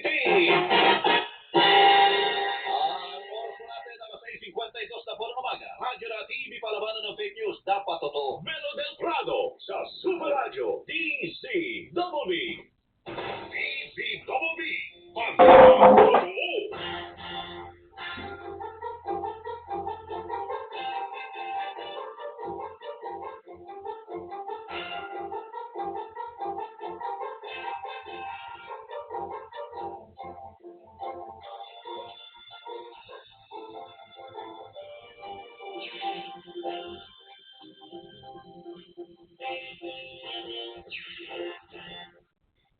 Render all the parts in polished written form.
Hey! Ang oras po natin alas 6:52 na po ng umaga. Radyo na TV palabanan ng fake news dapat totoo. Melo del Prado sa Super Radio DZBB. DZBB. Pagkakataon totoo.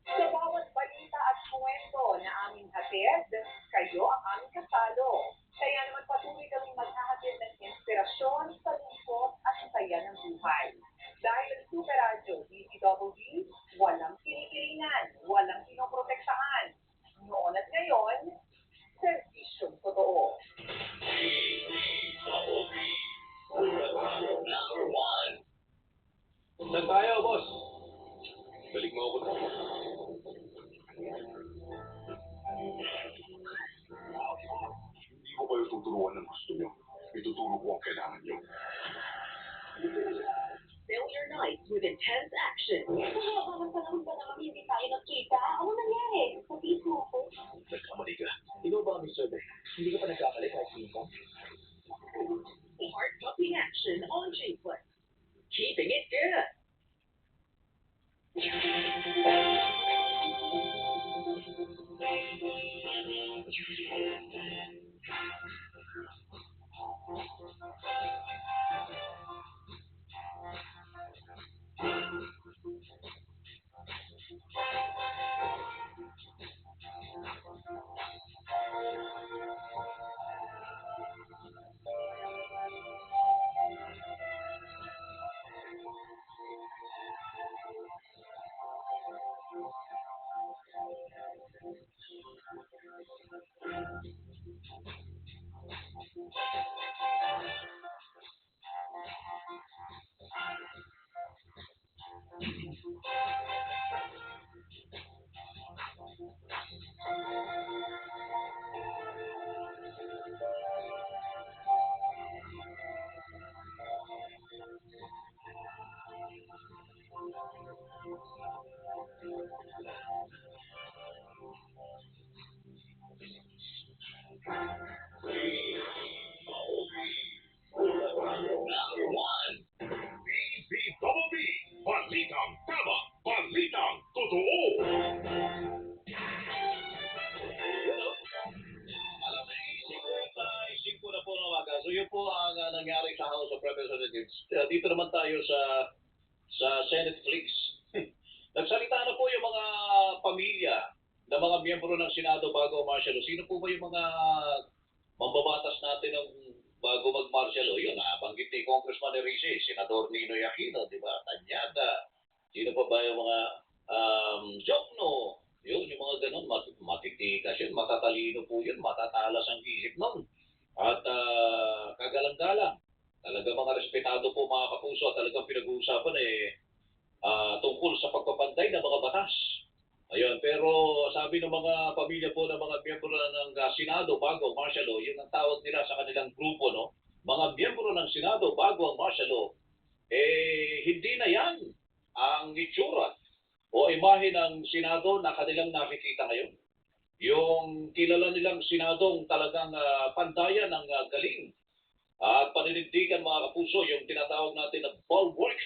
Sa bawat balita at kwento na aming hatid, kayo ang aming kasalo. Kaya naman patuloy kaming maghahatid ng inspirasyon sa lungkot at saya ng buhay. Dahil ang Super Radio DZWB, walang kinikilingan, walang pinoprotektahan. Noon at ngayon, serbisyong totoo. Saan tayo, boss? Balik mo ako doon. Hindi ko kayo tuturuan ng gusto nyo. Ituturo ko ang kailangan nyo. Fill your nights with intense action. Parang panahon pa naman hindi tayo nagkita. Ano nangyari? Sabihin mo ako. Nagkamali ka. Ikaw ba, Mr. Beck? Hindi ka pa nagkamali kahit minsan? Heart-pumping action on J-Flex. Keeping it good. DZBB. Balitang tama. Balitang totoo. Alam mo, isip ko na po ng umaga. So yun po ang nangyari sa House of Representatives. Dito naman tayo sa Senate Flix. Nagsalita na po yung mga pamilya ng mga miyembro ng Senado bago martial law. Sino po ba yung mga mambabatas natin ng bago mag-martial law? Yun, banggit ni Congressman Erice, Senador Ninoy Aquino, di ba? Tanyada. Sino pa ba yung mga Jokno? Yun, yung mga ganun, matitikas yun, matatalino po yun, matatalas ang isip nun. At kagalang-galang. Talaga mga respetado po mga kapuso at talagang pinag-uusapan tungkol sa pagpapantay ng mga batas. Ayun, pero sabi ng mga pamilya po ng mga miyembro ng Senado bago ang martial law, yun ang tawag nila sa kanilang grupo, no? Mga miyembro ng Senado bago ang martial law, hindi na yan ang itsura o imahe ng Senado na kanilang nakikita ngayon. Yung kilala nilang Senadong talagang pandayan ng galing at paninindigan mga kapuso, yung tinatawag natin na bulwark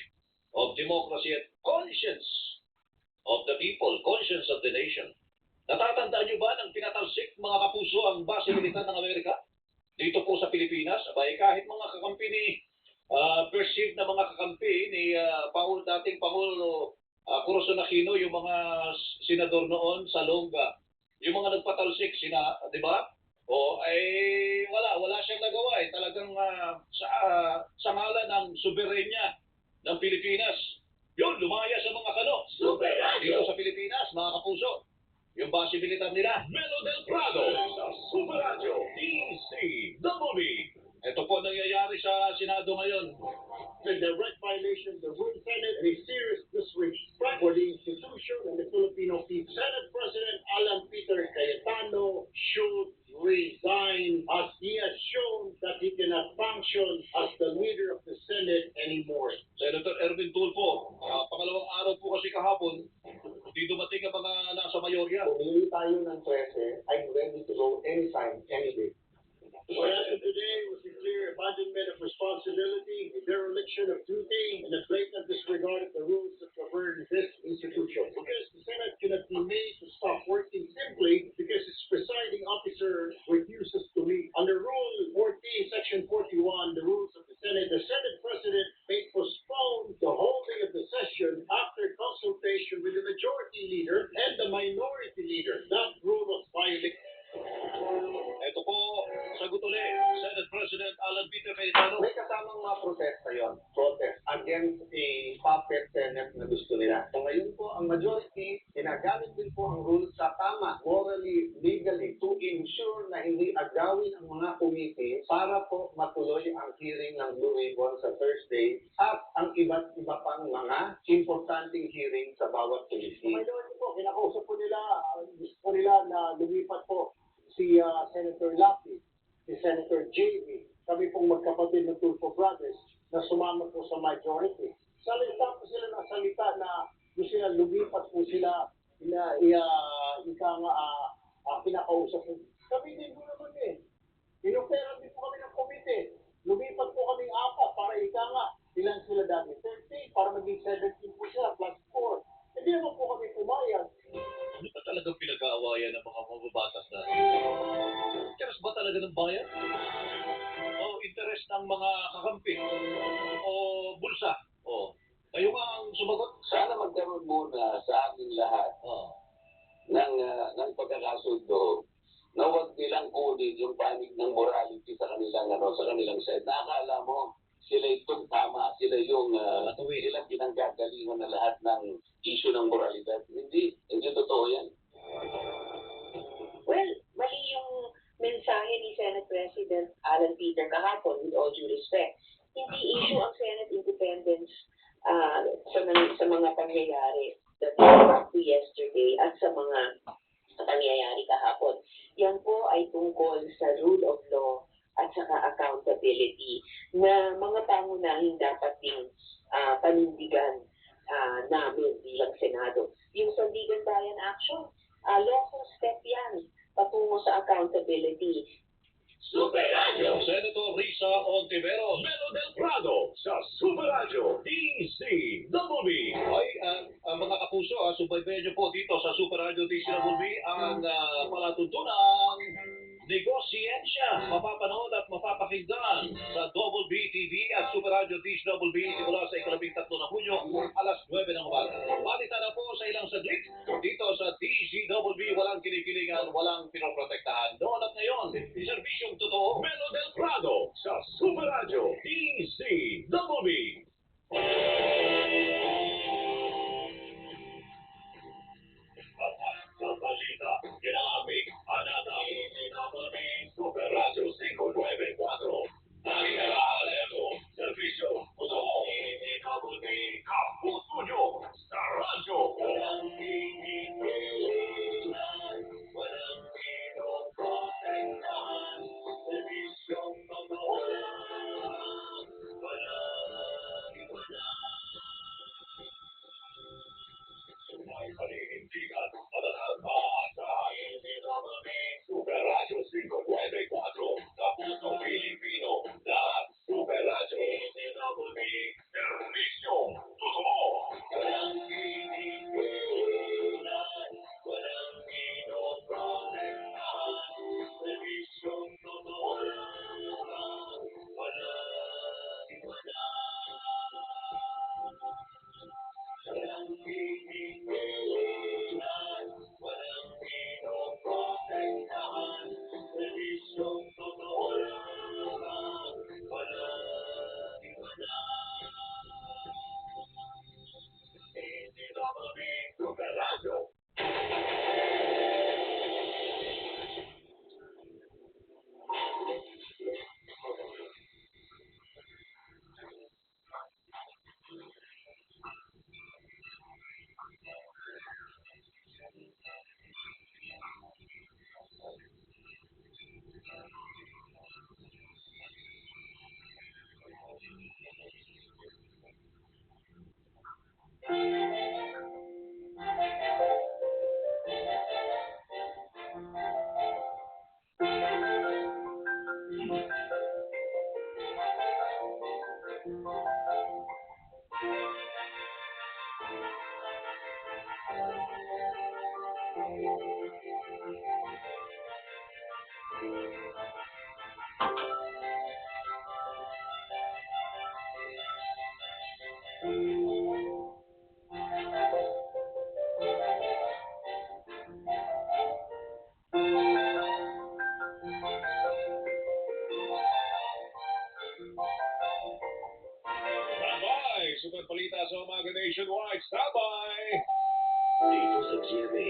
of democracy at conscience of the people, conscience of the nation. Natatandaan niyo ba ng tinatalsik mga kapuso ang base militar ng Amerika dito po sa Pilipinas? Abay, kahit mga kakampi ni perceived na mga kakampi ni dating Pangulo Corazon Aquino, yung mga senador noon sa Longga, yung mga nagpatalsik di ba? O ay wala siyang nagawa talagang sa ngalan ng soberenya ng Pilipinas. Yun, lumaya sa mga dito sa Pilipinas, mga kapuso. Yung base militar nila, Melo del Prado sa Super Radio DZWB. Ito po nangyayari sa Senado ngayon. The direct violation of the rule Senate and a serious disrespect for the institution and the Filipino people. Senate President Alan Peter Cayetano function as the leader of the Senate anymore. Senator Erwin Tulfo, pangalawang araw po kasi kahapon, hindi dumating ang mga nasa mayorya. Pumili tayo ng 13, I'm ready to go anytime, any day. What happened today was a clear abandonment of responsibility, a dereliction of duty, and a blatant disregard of the rules that govern this institution. Because the Senate cannot be made to stop working simply because its presiding officer refuses to leave. Under Rule 14, Section 41, the rules of the Senate President may postpone the holding of the session after consultation with the majority leader and the minority leader. That rule was violated. Ito po, sagot ulit, Senate President Alan Peter Cayetano. May kasamang mga protesta yon, protest against a puppet Senate na gusto nila. So ngayon po, ang majority, ginagamit din po ang rules sa tama, morally, legally, to ensure na hindi agawin ang mga committee para po matuloy ang hearing ng Blue Ribbon sa Thursday at ang iba't iba pang mga importanteng hearing sa bawat committee. So majority po, kinakausap po nila, gusto po nila na lumipat po si Senator Lapi, si Senator JV, kami pong magkapatid ng Tulfo Brothers na sumama po sa majority. Salita po sila ng salita na gusto nila lumipat po sila na pinakausap po. Kami din po naman eh. Inopera din po kami ng komite. Lumipat po kami 4 para ilan sila dati? 13 para maging 17 po sila plus 4. Hindi naman po kami pumayag. Ano ba talagang pinag-aawayan ng mga mababatas na? Interes ba talaga ng bayan? O interes ng mga kakampi? O bulsa? O, kayo nga ang sumagot? Sana magkaroon muna sa ating lahat ng pagkakasundo na huwag nilang kunin yung panig ng morality sa kanilang side. Nakakala mo, sila itong tama, sila yung silang pinanggagalingan na lahat ng issue ng moralidad. Hindi totoo yan. Well, mali yung mensahe ni Senate President Alan Peter kahapon, with all due respect. Hindi issue ang Senate independence sa mga pangyayari that happened yesterday at sa mga pangyayari kahapon. Yan po ay tungkol sa rule of law at saka accountability na mga pangunahing dapat ding panindigan namin bilang Senado. Yung Sandigan Bayan Action, lawful step yan patungo sa accountability. Senator Risa Ontiveros. Melo del Prado sa Super Radio DCWB. Ay, ang mga kapuso, subaybayan niyo po dito sa Super Radio DCWB ang palatuntunang Negosiyensya. Mapapanood at mapapakinggan sa Double B TV at Super Radio DCWB simula sa 13 ng Hunyo, alas 9 ng umaga. Palitan na po sa ilang saglit dito sa DCWB. Walang kinikilingan, walang pinoprotektahan. Noon at ngayon, serbisyong totoo. Melo del Prado sa Super Radio DCWB. Sa balita, ginamit, anata, Super Radio 594. Alerto, servisyo, totoo. Kapuso nyo sa radyo. Walang pinipilan, walang pinoprotektahan, servisyong totoo. Walang iwanan. Standby! Super balita sa umaga nationwide. Standby! Dito sa GMA,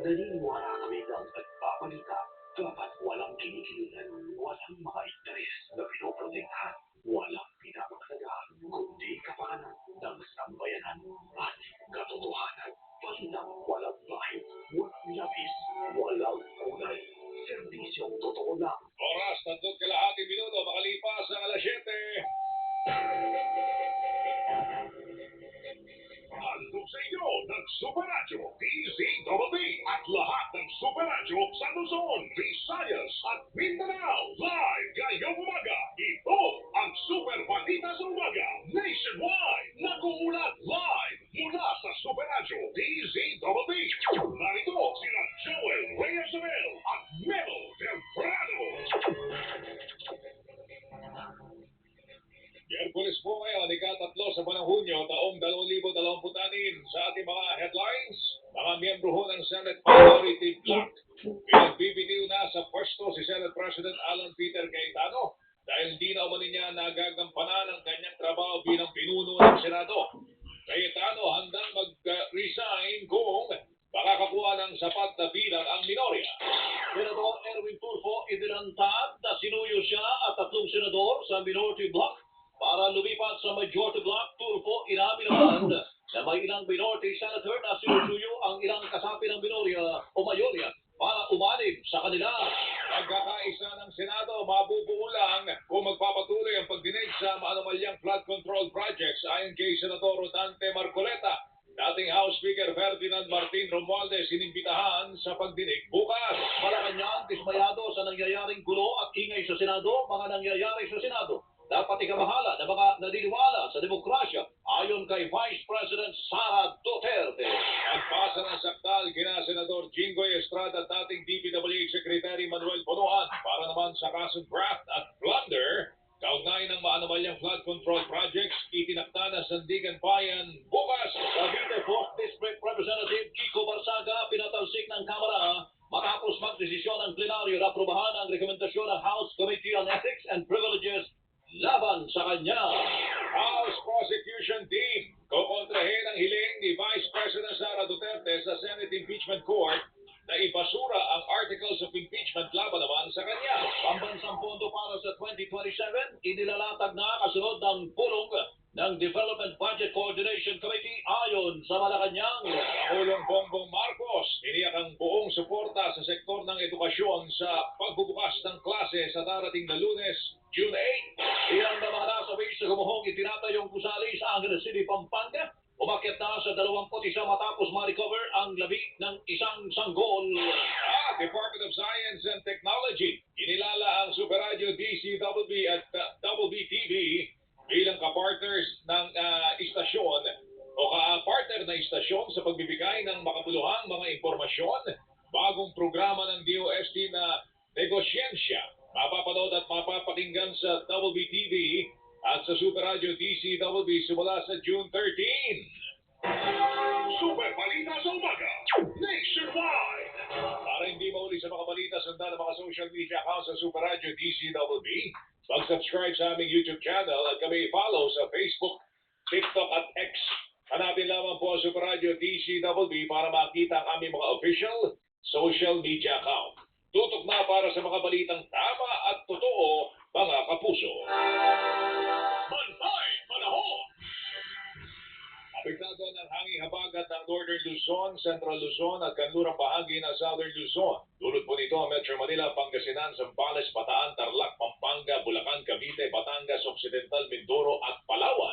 naniniwala kami ng nagpapalita. Dapat walang kinikilingan, walang mga interes na pinoprotektahan, walang pinapakalagaan, kundi kapakanan ng sambayanan at katotohanan. Balitang walang bahid, walang labis, walang kulay. Serbisyong totoo lang. Oras, 3 minuto, makalipas ang alas 7. Handog sa inyo ng Super Radio DZBB at lahat ng Super Radio sa Luzon, Visayas at Mindanao. Live ngayong umaga, ito ang Super Balita sa Umaga nationwide. Nag-uulat live mula sa Super Radio DZBB. Narito sila Joel Reyes-Abel at Melo Del Prado. Miyerkules po ngayon, ika-3 sa buwan ng Hunyo, taong 2026 sa ating mga headlines. Mga miyembro ho ng Senate Minority Bloc. Pinagbibitiw na sa pwesto si Senate President Alan Peter Cayetano dahil di na umani niya nagagampanan ang kanyang trabaho bilang pinuno ng Senado. Cayetano handang mag-resign kung makakakuha ng sapat na bilang ang minorya. Senador Erwin Tulfo idinantad na sinuyo siya at 3 senador sa Minority Bloc para lumipat sa Majority Bloc. Tulfo inamin naman na may ilang minority senator na sinusuyo ang ilang kasapi ng minorya o mayorya para umanib sa kanila. Pagkakaisa ng Senado, mabubuo lang kung magpapatuloy ang pagdinig sa maanumalyang flood control projects ayon kay Senador Rodante Marcoleta. Dating House Speaker Ferdinand Martin Romualdez inimbitahan sa pagdinig bukas. Malacanang dismayado sa nangyayaring gulo at ingay sa Senado, mga nangyayari sa Senado. Dapat ikamahala ng mga naniniwala sa demokrasya ayon kay Vice President Sara Duterte. Pagpasa ng saktal kina Senador Jinggoy Estrada at dating DPWH Secretary Manuel Bonoan para naman sa kasong graft at plunder. Kaugnay ng maanumalyang flood control projects, itinakda na Sandigan Bayan bukas. Cavite 4th District Representative Kiko Barsaga pinatalsik ng Kamara matapos magdesisyon ng plenaryo na aprobahan ang rekomendasyon ng House Committee on Ethics and Privileges laban sa kanya. House Prosecution Team kukontrahin ang hiling ni Vice President Sara Duterte sa Senate Impeachment Court na ibasura ang Articles of Impeachment laban naman sa kanya. Pambansang pondo para sa 2027, inilalatag na kasunod ng pulong ng Development Budget Coordination Committee ayon sa Malacanang. Pangulong Bongbong Marcos, tiniyak ang buong suporta sa sektor ng edukasyon sa pagbubukas ng klase sa darating na Lunes, June 8. Ilang na mga nasawi sa gumuhong itinatayong gusali sa Angeles City, Pampanga. Umakyat na sa 21 matapos ma-recover ang labi ng isang sanggol. Department of Science and Technology, inilala ang Super Radio DCWB at WBTV bilang kapartners ng istasyon o ka-partner na istasyon sa pagbibigay ng makabuluhang mga impormasyon. Bagong programa ng DOST na Negosyensya, mapapanood at mapapakinggan sa WBTV at sa Super Radio DCWB simula sa June 13. Super Balita sa Umaga nationwide. Para hindi mauli sa mga balita, sundan ang mga social media accounts sa Super Radio DCWB. Mag-subscribe sa aming YouTube channel at kami follow sa Facebook, TikTok at X. Hanapin lamang po ang Super Radio DCWB para makita ang aming mga official social media account. Tutok na para sa mga balitang tama at totoo, mga kapuso. Bantay Panahon! Apektado ng hanging habagat ng Northern Luzon, Central Luzon at kanlurang bahagi ng Southern Luzon. Dulot po nito ang Metro Manila, Pangasinan, Zambales, Bataan, Tarlac, Pampanga, Bulacan, Cavite, Batangas, Occidental, Mindoro at Palawan.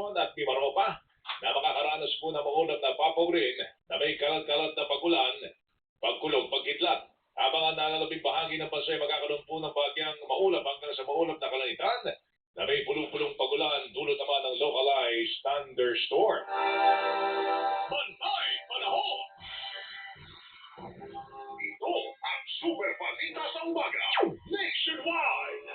Quezon at Mimaropa na makakaranas po ng maulap na papawrin na may kalat-kalat na pagulan, pagkulog, pagkidlat. Habang ang nalalabing bahagi ng bansa ay magkakaroon po ng bagyang maulap hanggang sa maulap na kalangitan na may pulong-pulong pagulan dulot naman ng localized thunderstorm. Bantay Panahon! Ito ang Super Balita sa Umaga Nationwide!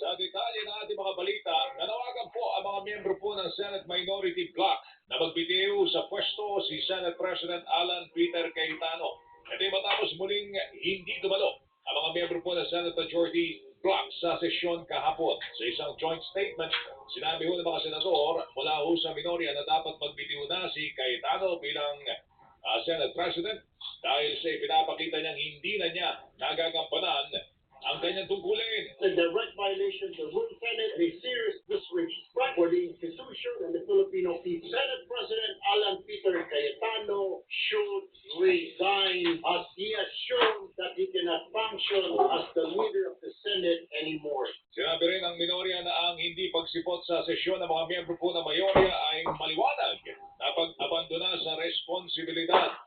Sa detalye ng ating mga balita, nanawagan po ang mga miyembro po ng Senate Minority Bloc na magbitiw sa pwesto si Senate President Alan Peter Cayetano. Ito ay matapos muling hindi dumalo ang mga miyembro po ng Senate Majority Bloc sa sesyon kahapon. Sa isang joint statement, sinabi ho ng mga senador mula ho sa minorya na dapat magbitiw na si Cayetano bilang Senate President dahil sa ipinapakita niyang hindi na niya nagagampanan ang kanyang tungkulin. The direct violation of the Rule Senate, a serious disrespect for the institution and the Filipino people. Senate President Alan Peter Cayetano should resign as he has shown that he cannot function as the leader of the Senate anymore. Sinabi rin ng minorya na ang hindi pagsipot sa sesyon ng mga miyembro po ng mayorya ay maliwanag na pag-abandona sa responsibilidad,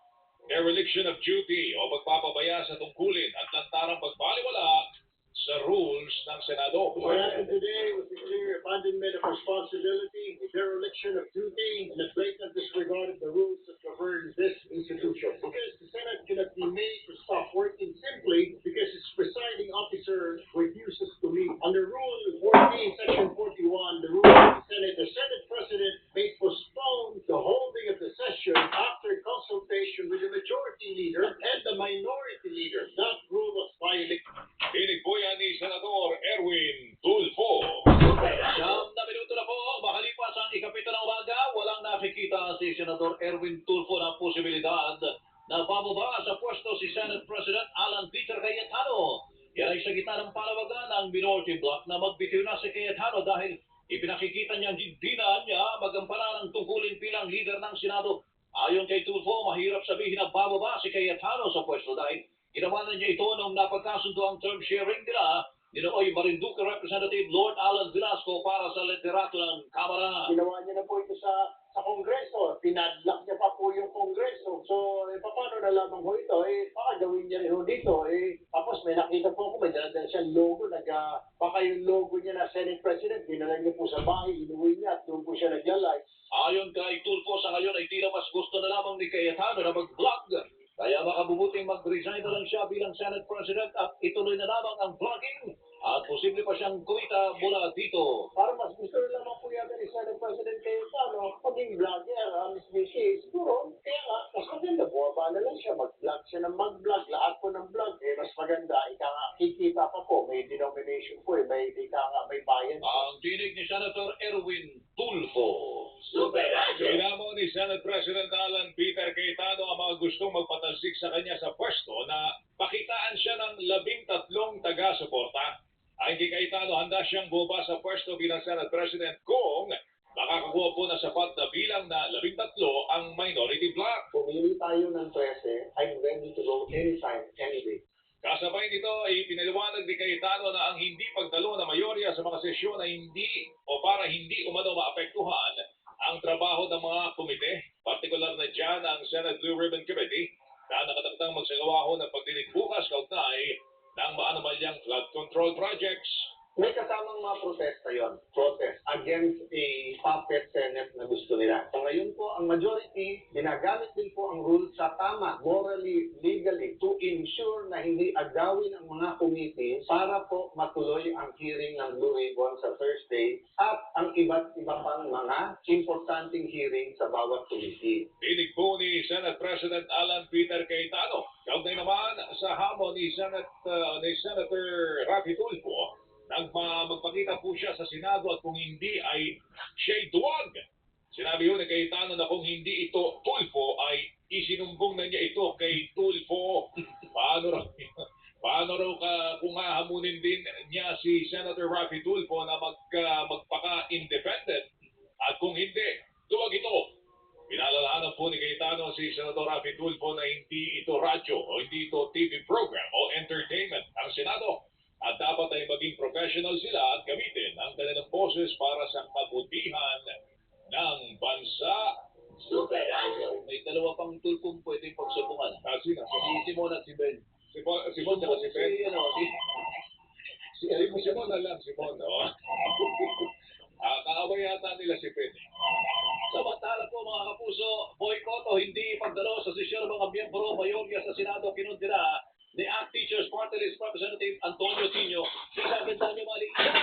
dereliction of duty o pagpapabaya sa tungkulin at lantarang pagbaliwala sa rules ng Senado. What happened today was a clear abandonment of responsibility, a dereliction of duty, and a blatant disregard of the rules that govern this institution. Because the Senate cannot be made to stop working simply because its presiding officer refuses to meet. Under Rule 14, Section 41, the rules of the Senate President may postpone the holding of the session after consultation with the majority leader and the minority leader. That rule was violated. Dinig po yan ni Senador Erwin Tulfo. Siyam na minuto na po, makalipas ang ikapito ng umaga, walang nakikita si Senador Erwin Tulfo ng posibilidad na bababa sa pwesto si Senate President Alan Peter Cayetano. Yan ay sa gitna ng palawagan ng minority bloc na magbitiw na si Cayetano dahil ipinakikita niyang hindi na niya magampanan ang tungkulin bilang leader ng Senado. Ayon kay Tulfo, mahirap sabihin na bababa si Cayetano sa pwesto dahil ginawa na niya ito nung napagkasundo ang term sharing nila ni Nooy Marinduque Representative Lord Alan Velasco para sa liderato ng Kamara. Ginawa niya na po ito sa Kongreso. Pinadlock niya pa po yung Kongreso. So, paano na lamang ho ito? Baka gawin niya rin ho dito. Tapos may nakita po ako, may daladala siyang logo. Baka yung logo niya na Senate President, dinala niya po sa bahay, inuwi niya at doon po siya naglalay. Ayon kay Tulfo, sa ngayon ay tila mas gusto na lamang ni Cayetano na mag-vlog. Kaya makabubuting mag-resign na lang siya bilang Senate President at ituloy na lamang ang vlogging at posible pa siyang kumita mula dito. Para mas gusto na lamang po yata ni Senate President Cayetano, maging vlogger, Miss Mickey, siguro, kaya nga, mas maganda, buwaba na lang siya, mag-vlog siya ng mag-vlog, lahat po ng vlog, mas maganda, kikita pa po, may denomination po, may bayan. Ang tinig ni Senator Erwin Tulfo. Inamo ni Senate President Alan Peter Cayetano ang mga gustong magpatalsik sa kanya sa pwesto na pakitaan siya ng 13 taga-suporta. Ayon kay Cayetano, handa siyang bumaba sa pwesto bilang Senate President kung makakakuha po na sapat na bilang na 13 ang minority bloc. Pumili tayo ng 13, I'm ready to go anytime, any day. Kasabay nito ay pinaliwanag ni Cayetano na ang hindi pagdalo na mayorya sa mga sesyon ay hindi o para hindi umano maapektuhan ang trabaho ng mga komite, partikular na dyan ang Senate Blue Ribbon Committee na nakatakdang magsagawa ho ng pagdinig bukas kaugnay ng maanumalyang flood control projects. May kasamang mga protesta yon, protest against a puppet Senate na gusto nila. So ngayon po, ang majority, ginagamit din po ang rules sa tama, morally, legally, to ensure na hindi agawin ang mga committee para po matuloy ang hearing ng Blue Ribbon sa Thursday at ang iba't iba pang mga importanteng hearing sa bawat committee. Dinig po ni Senate President Alan Peter Cayetano. Kaugnay naman sa hamon ni Senator Rafi Tulfo, magpakita po siya sa Senado at kung hindi ay siya'y duwag. Sinabi yun ni Cayetano na kung hindi ito Tulfo ay isinumbong na niya ito kay Tulfo. Paano raw kung hahamunin din niya si Senator Rafi Tulfo na magpaka-independent at kung hindi, duwag ito. Pinalalahanan po ni Cayetano si Senator Rafi Tulfo na hindi ito radyo o hindi ito TV program o entertainment ang Senado. At dapat ay maging professional sila at gamitin ang kanilang boses para sa kabutihan ng bansa. May dalawa pang tulpong pwedeng pagsubungan. Sino? Si Simon at si Ben. Simon at si Ben. Simon na lang, Simon. Oh. Kaaway yata nila si Ben. Samantala po mga kapuso, boycott o hindi pagdalo sa sesyon ng mga miyembro mayorya sa Senado kinuntira ni ACT Teachers Party List Representative Antonio Tino sa Bendanyo Malita.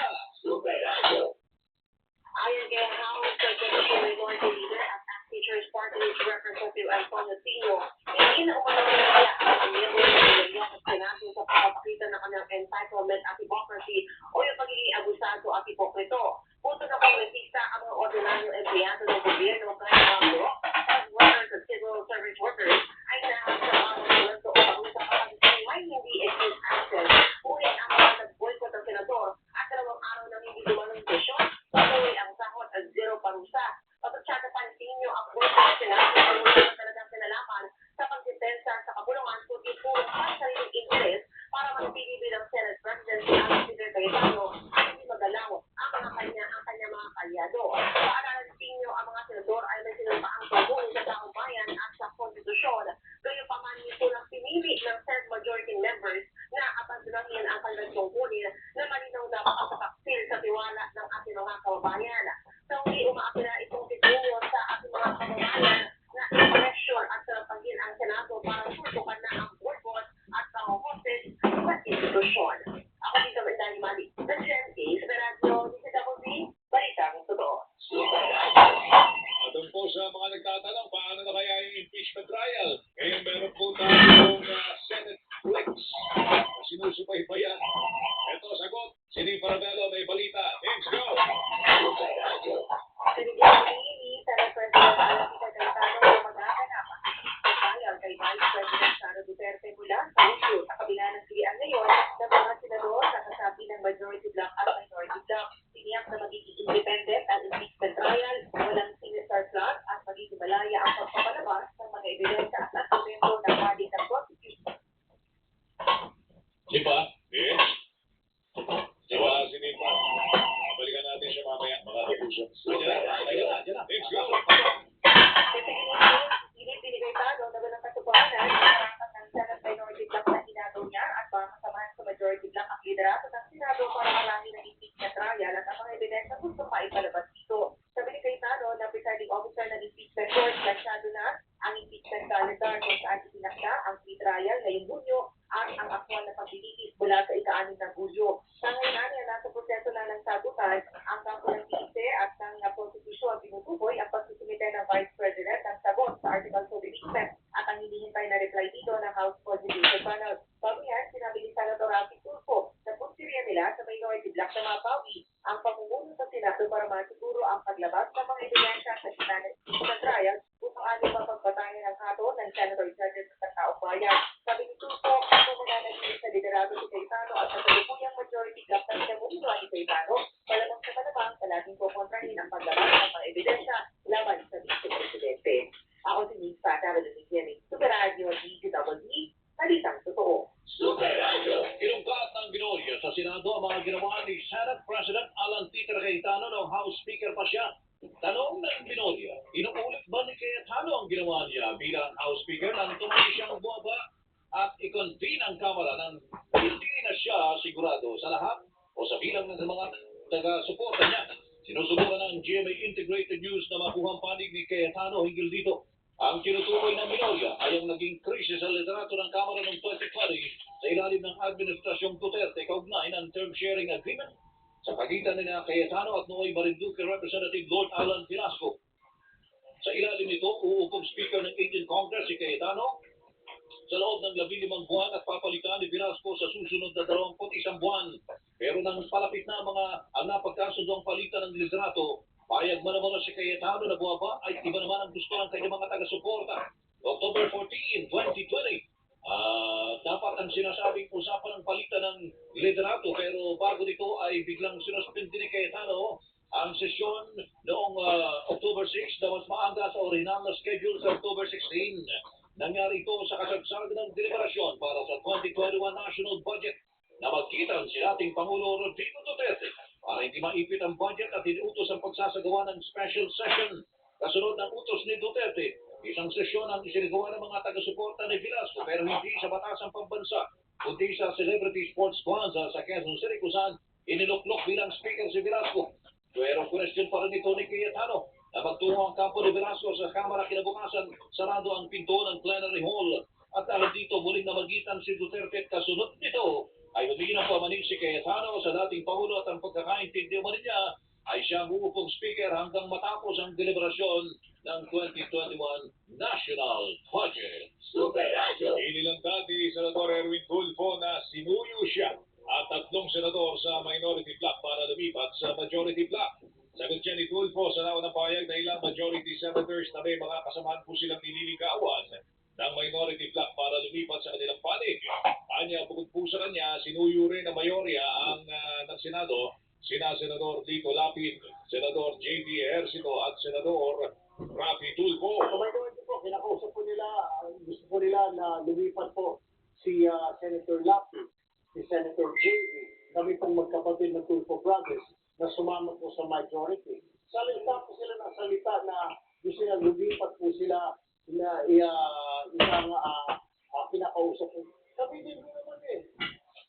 Ayon kay House Secretary Minority Leader at ACT Teachers Party List Representative Antonio Tino, hindi na umanong ang miyembro ng mayorya sa Senado sa pagpapakita ng kanyang entitlement at hypocrisy o yung pagiging abusado at hipokrito. Punto na kongresista ang mga ordinaryo empleyado ng gobyerno kaya mga buro, as workers at civil service workers ay nahasa ang sweldo o parusa kapag may hindi exist access. Ngunit ang mga nag-boycott ng senador at 2 araw nang hindi dumanong sesyon, patuloy ang sahot at 0 parusa. Pagkatsaka pansin nyo ang boycott ng senado ay wala na talagang kinalaman sa pagdepensa sa kabulungan kundi puro pansariling interes para manatili bilang Senate President si Alan Peter Cayetano at hindi magalaw ang kanya mga kalyado. Paanalisin nyo ang mga senador ay may sinumpaang tungkulin sa taong bayan at sa konstitusyon. Gayun pa man nito lang pinili ng Senate majority members na abandonahin ang kanilang tungkulin na malinaw na makapagtaksil sa tiwala ng ating mga kababayan. Sa uli umaapila itong titulo sa ating mga kababayan na i-pressure at sarapagin ang Senado para sultukan na ang boycott at pang-hostage sa institusyon. Ako dito ang Dani Mali, ng GMA sa Radio DCWB, Balitang Totoo. At po sa mga nagtatanong, paano na kaya yung impeachment trial? Ngayon meron po tayong Senate Flex na sinusubaybayan. Ito sagot, Sini Parabelo may balita. Let's go! Sinigyan ni Senate President Alan Peter Cayetano na magaganap ang trial kay Vice President Sara Duterte mula sa Hulyo sa kabila ng silian ngayon ng mga senador na kasabi ng majority block at minority block. Tiniyak na magiging independent ang impeachment trial, walang sinister plot at magiging malaya ang pagpapalabas ng mga ebidensya at argumento ng body ng prosecution. Di ba? Yes? Wala si Nipa. Babalikan natin siya mamaya, mga kapuso. Ayan na. Let's go! Binibigay tayo na walang katubanan ng Senate minority block na hinagaw niya at mga kasamahan sa majority block ang liderato ng Senado para marami ng impeachment trial at ang mga ebidensya gusto pa ipalabas dito. Sabi ni Cayetano na presiding officer ng impeachment court, plansyado na ang impeachment calendar kung saan itinakda ang pre-trial ngayong Hunyo at ang aktwal na paglilitis mula sa ika-6 ng Hulyo. Sa ngayon na nasa proseso na ng sagutan ang kampo ng PISE at ng prosecution tinutukoy ang pagsusumite ng Vice President ng sagot sa articles of impeachment at ang hinihintay na reply dito ng House Constitution Panel. Bago yan, sinabi ni Senator Rafi Tulfo na punsiriya nila sa minority block na mapawi ang pamumuno sa Senado para masiguro ang paglabas ng mga ebidensya sa impeachment trial upang aling mapagpatayan ang hato ng Senator Judges sa taong bayan. Sabi ni Tulfo, kung mananatili sa liderato si Cayetano at sa tulupuyang majority block na sinamunuan ni Cayetano, malamang sa malamang palaging kukontrahin ang paglabas ng mga ebidensya laban sa vice-presidente. Ako si Nisa, Carol Lumigiani, Super Radio DCWB, Balitang Totoo. Inungkat ng Binorya sa Senado ang mga ginawa ni Senate President Alan Peter Cayetano noong House Speaker pa siya. Tanong ng Binorya, inuulit ba ni Cayetano ang ginawa niya bilang House Speaker nang tumuli siyang buwaba at i-convene ang Kamara nang hindi na siya sigurado sa lahat o sa bilang ng mga taga-suporta niya? Sinusubukan ng GMA Integrated News na makuha ang panig ni Cayetano hinggil dito. Ang tinutukoy ng Binorya ay ang naging krisis sa liderato ng Kamara noong 2020 sa ilalim ng Administrasyong Duterte kaugnay ng Term Sharing Agreement sa pagitan ni Cayetano at nooy Marinduque Representative Lord Alan Velasco. Sa ilalim nito, uuukom Speaker ng 18th Congress si Cayetano sa loob ng 15 buwan at papalitan ni Velasco sa susunod na 21 buwan. Pero nang palapit na ang napagkasundong palitan ng liderato, payag man naman si Cayetano na buwaba ay iba naman ang gusto ng kanyang mga taga-suporta. October 14, 2020, dapat ang sinasabing usapan ng palitan ng liderato pero bago nito ay biglang sinuspindi ni Cayetano ang sesyon noong October 6 na mas maaga sa original na schedule sa October 16. Nangyari ito sa kasagsagan ng deliberasyon para sa 2021 National Budget na magkitan si ating Pangulo Rodrigo Duterte para para hindi maipit ang budget at inutos ang pagsasagawa ng special session. Kasunod ng utos ni Duterte, isang sesyon ang isinagawa ng mga taga-suporta ni Velasco pero hindi sa batasang pambansa, kundi sa Celebrity Sports Plaza sa Quezon City kung saan iniluklok bilang speaker si Velasco. Pero question pa rin ni Tony Cayetano na magtungo ang kampo ni Velasco sa Kamara kinabukasan, sarado ang pinto ng plenary hall. At dahil dito muling namagitan si Duterte at kasunod nito ay humingi ng pamanig si Cayetano sa dating Pangulo at ang pagkakaintindi man niya ay siya ang uupong speaker hanggang matapos ang deliberasyon ng 2021 National Budget. Inilanggad ni Senador Erwin Tulfo na sinuyo siya at 3 senador sa minority block para lumipat sa majority block. Sagot siya ni Tulfo sa naunang pahayag na ilang majority senators na may mga kasamahan po silang nililigawan ng minority block para lumipat sa kanilang panig. Anya, bukod po sa kanya, sinuyo rin na mayorya ang ng Senado, sina Senador Lito Lapid, Senador J.D. Ejercito at Senador Rafi Tulfo. So, minority po, kinakausap po nila, gusto po nila na lumipat po si Senator Lapid, si Senator J.D. Kami pong magkapatid ng Tulfo Brothers na sumama po sa majority. Salita po sila ng salita na gusto nila lumipat po sila na isang pinakausap po. Kami din po naman eh.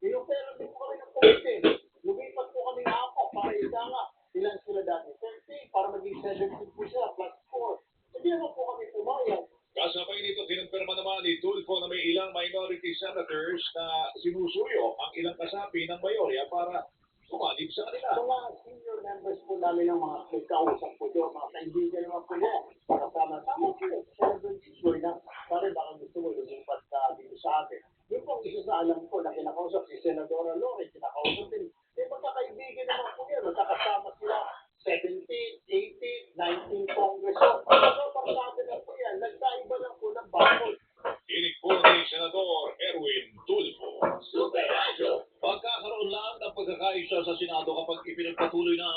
Yung pera din po kami ng komite. Lumipat po kami na ako para ilan sila dati. 30 para maging 17 po sila plus 4. Hindi naman po kami pumayag. Kasabay nito, kinumpirma naman ni Tulfo na may ilang minority senators na sinusuyo ang ilang kasapi ng mayorya para sumanib sa kanila. Mga senior members po namin ng mga kausap po doon, mga kaibigan naman po niya. Kasama po yun. Senator Joy na, pare baka gusto mo lumipat dito sa atin. Yun po ang isa sa alam ko na kinakausap si Senadora Lore, kinakausap din. Eh magkakaibigan naman po yan, magkakasama sila 17, 18, 19 Congressman. Magkakaparsado na po yan, nagkaiba lang po ng bakod. Tinig po ni Senador Erwin Tulfo. Pagkakaroon lang ng pagkakaisa sa Senado kapag ipinagpatuloy na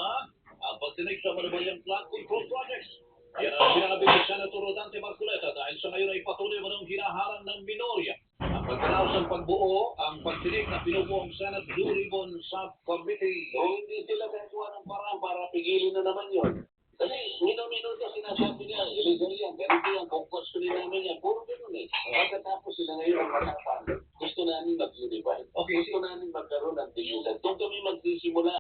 ang pagtinig sa manubalyang flood control projects. Yan ang sinabi ni Senator Rodante Marcoleta dahil sa ngayon ay patuloy mo ng hinaharang ng minorya. Ang pagkaraos ng pagbuo, ang pagtinig na pinubuong Senate Blue Ribbon Subcommittee. So, hindi sila gagawa ng parang para pigilin na naman yun. Kasi minuto sinasabi niya, illegal yan, ganito yan, kukustunin namin yan, puro ganun eh. Pagkatapos sila ngayon ang harapan, gusto namin mag-unify. Okay. Gusto namin magkaroon ng tigilan. Doon kami magsisimula.